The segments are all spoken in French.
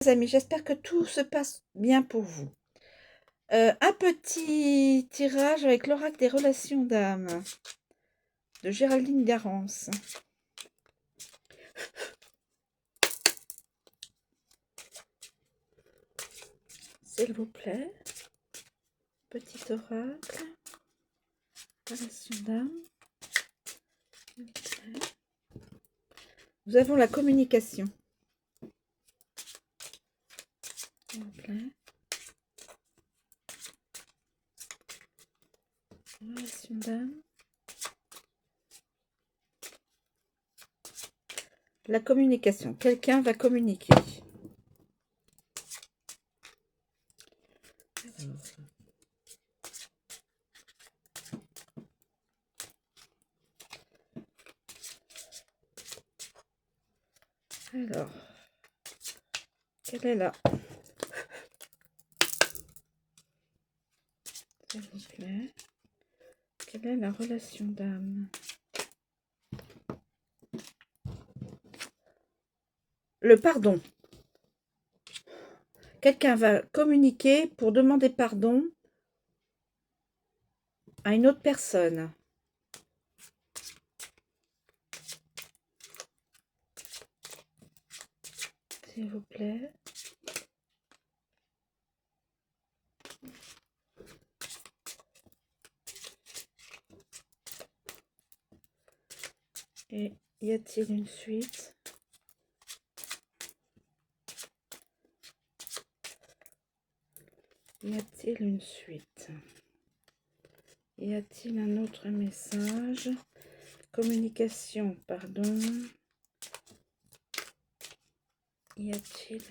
Amis, j'espère que tout se passe bien pour vous. Un petit tirage avec l'oracle des relations d'âme de Géraldine Garance. S'il vous plaît. Petit oracle. Relation d'âme. Nous avons la communication. S'il vous plaît. Relation d'âme. La communication. Quelqu'un va communiquer. Alors, quelle est la... S'il vous plaît. Quelle est la relation d'âme? Le pardon. Quelqu'un va communiquer pour demander pardon à une autre personne. S'il vous plaît. Et y a-t-il une suite? Y a-t-il une suite? Y a-t-il un autre message? Communication, pardon. Y a-t-il?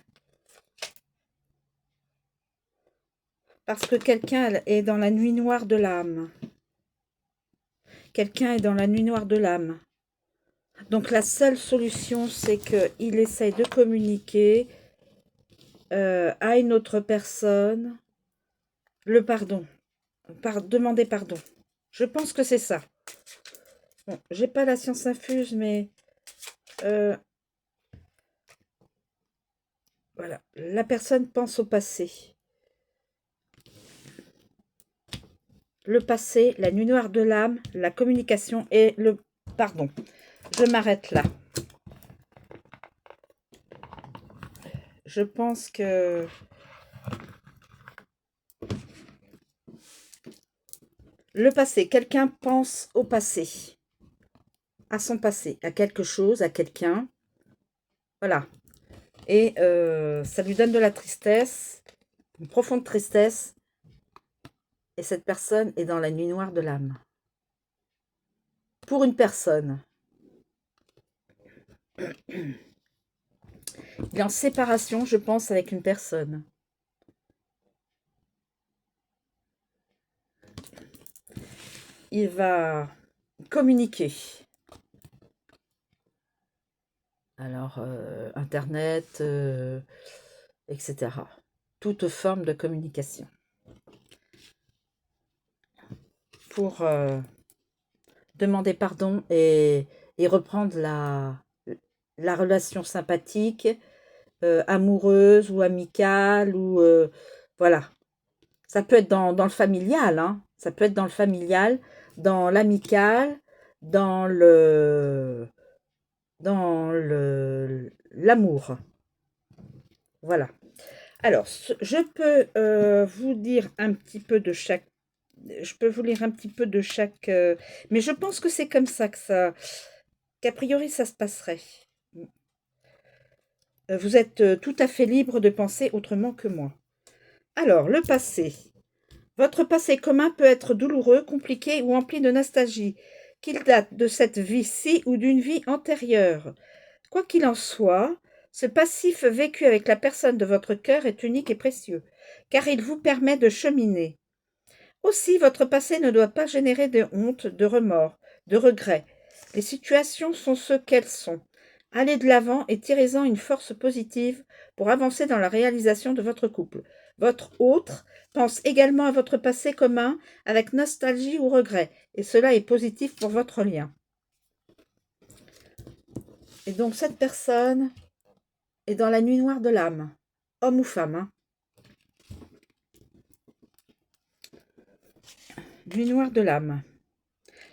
Parce que quelqu'un est dans la nuit noire de l'âme. Quelqu'un est dans la nuit noire de l'âme. Donc la seule solution, c'est qu'il essaye de communiquer à une autre personne le pardon. Demander pardon. Je pense que c'est ça. Bon, j'ai pas la science infuse, mais voilà. La personne pense au passé. Le passé, la nuit noire de l'âme, la communication et le pardon. Je m'arrête là. Je pense que le passé, quelqu'un pense au passé, à son passé, à quelque chose, à quelqu'un. Voilà. Et ça lui donne de la tristesse, une profonde tristesse. Et cette personne est dans la nuit noire de l'âme. Pour une personne. Il est en séparation, je pense, avec une personne. Il va communiquer. Alors, Internet, etc. Toute forme de communication. Pour demander pardon et reprendre la relation sympathique, amoureuse ou amicale, ou voilà. Ça peut être dans le familial, hein. Ça peut être dans le familial, dans l'amical, dans l'amour. Voilà. Alors, je peux vous dire un petit peu de chaque. Je peux vous lire un petit peu de chaque. Mais je pense que c'est comme ça qu'a priori ça se passerait. Vous êtes tout à fait libre de penser autrement que moi. Alors, le passé. Votre passé commun peut être douloureux, compliqué ou empli de nostalgie, qu'il date de cette vie-ci ou d'une vie antérieure. Quoi qu'il en soit, ce passif vécu avec la personne de votre cœur est unique et précieux, car il vous permet de cheminer. Aussi, votre passé ne doit pas générer de honte, de remords, de regrets. Les situations sont ce qu'elles sont. Allez de l'avant et tirez-en une force positive pour avancer dans la réalisation de votre couple. Votre autre pense également à votre passé commun avec nostalgie ou regret, et cela est positif pour votre lien. Et donc cette personne est dans la nuit noire de l'âme. homme ou femme, hein. Nuit noire de l'âme.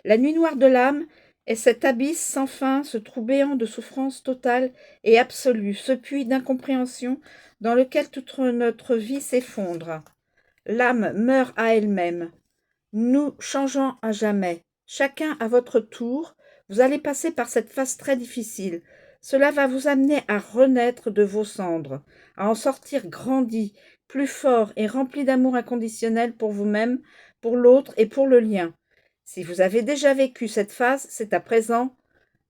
La nuit noire de l'âme est cet abysse sans fin, ce trou béant de souffrance totale et absolue, ce puits d'incompréhension dans lequel toute notre vie s'effondre. L'âme meurt à elle-même, nous changeant à jamais. Chacun à votre tour, vous allez passer par cette phase très difficile. Cela va vous amener à renaître de vos cendres, à en sortir grandi, plus fort et rempli d'amour inconditionnel pour vous-même, pour l'autre et pour le lien. Si vous avez déjà vécu cette phase, c'est à présent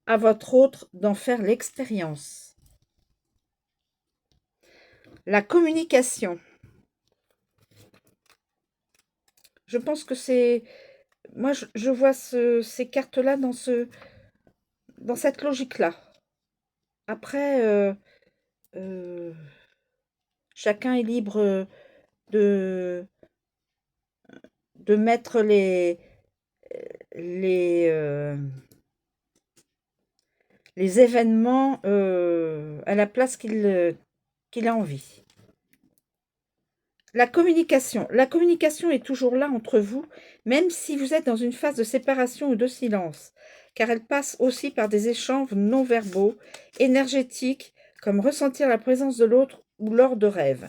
à votre autre d'en faire l'expérience. La communication. Je pense que c'est... Moi, je vois ces cartes-là dans cette logique-là. Après, chacun est libre de, de mettre les, euh, les événements à la place qu'il a envie. La communication. La communication est toujours là entre vous, même si vous êtes dans une phase de séparation ou de silence, car elle passe aussi par des échanges non verbaux, énergétiques, comme ressentir la présence de l'autre ou lors de rêves.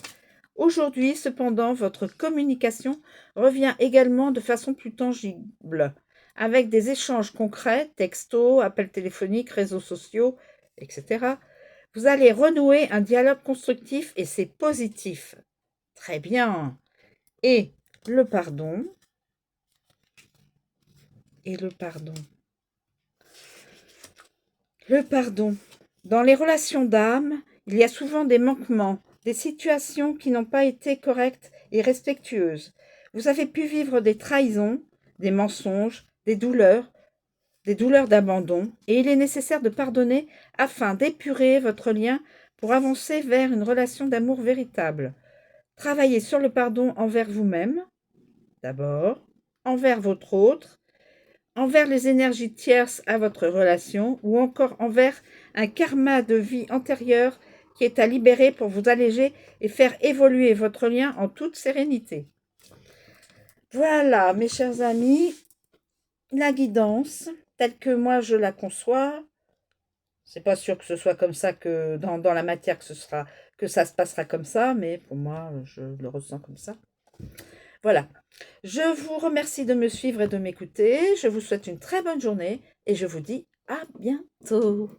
Aujourd'hui, cependant, votre communication revient également de façon plus tangible, avec des échanges concrets, textos, appels téléphoniques, réseaux sociaux, etc. Vous allez renouer un dialogue constructif et c'est positif. Très bien. Et le pardon. Et le pardon. Le pardon. Dans les relations d'âme, il y a souvent des manquements, des situations qui n'ont pas été correctes et respectueuses. Vous avez pu vivre des trahisons, des mensonges, des douleurs d'abandon, et il est nécessaire de pardonner afin d'épurer votre lien pour avancer vers une relation d'amour véritable. Travaillez sur le pardon envers vous-même, d'abord, envers votre autre, envers les énergies tierces à votre relation ou encore envers un karma de vie antérieure qui est à libérer pour vous alléger et faire évoluer votre lien en toute sérénité. Voilà, mes chers amis, la guidance telle que moi je la conçois. C'est pas sûr que ce soit comme ça que dans la matière que ça se passera comme ça, mais pour moi, je le ressens comme ça. Voilà. Je vous remercie de me suivre et de m'écouter. Je vous souhaite une très bonne journée et je vous dis à bientôt.